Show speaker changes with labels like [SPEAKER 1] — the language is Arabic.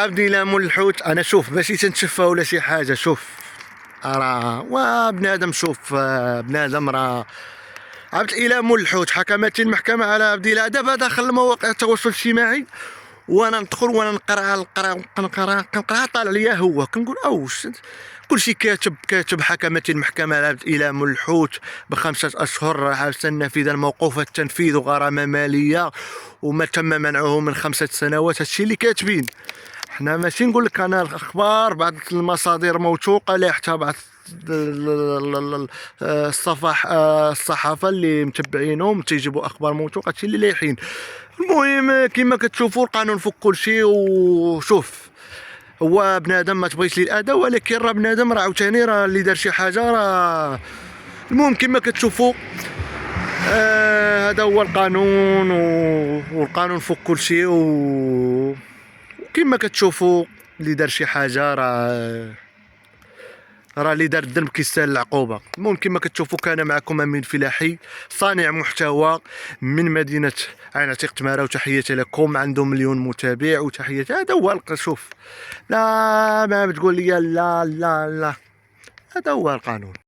[SPEAKER 1] عبد الاله الحوت. انا شوف ماشي تنتشفى ولا شي حاجه. شوف راه وبنادم، شوف بنادم راه عبد الاله مول الحوت. حكمت المحكمه على عبد الاله. دابا داخل مواقع التواصل الاجتماعي وانا ندخل وانا نقرا طالع ليا هو كنقول اوش كلشي كاتب حكمت المحكمه على عبد الاله مول الحوت ب5 اشهر حبسا نافذا موقوف التنفيذ وغرامه ماليه وما تم منعه من 5 سنوات. هادشي اللي كاتبين. حنا ماشي نقول لك انا الاخبار، بعض المصادر موثوقه لا حتى بعض الصحافه اللي متبعينهم تيجيبوا اخبار موثوقه. هادشي اللي لايحين. المهم كما كتشوفوا القانون فوق كلشي. وشوف هو بنادم ما تبغيش ليه الاذى، ولكن راه بنادم راه عاوتاني راه اللي دار شي حاجه راه. المهم كما كتشوفوا هذا هو القانون والقانون فوق كلشي. وكما كتشوفوا اللي دار شي حاجه راه اللي دار الذنب كيستاهل العقوبه. المهم كما كتشوفوا كان معكم امين فلاحي صانع محتوى من مدينه عين عتيق تماره، وتحياتي لكم. عندهم 1,000,000 متابع وتحياتي. هذا هو شوف لا ما بتقول لي لا لا لا، هذا هو القانون.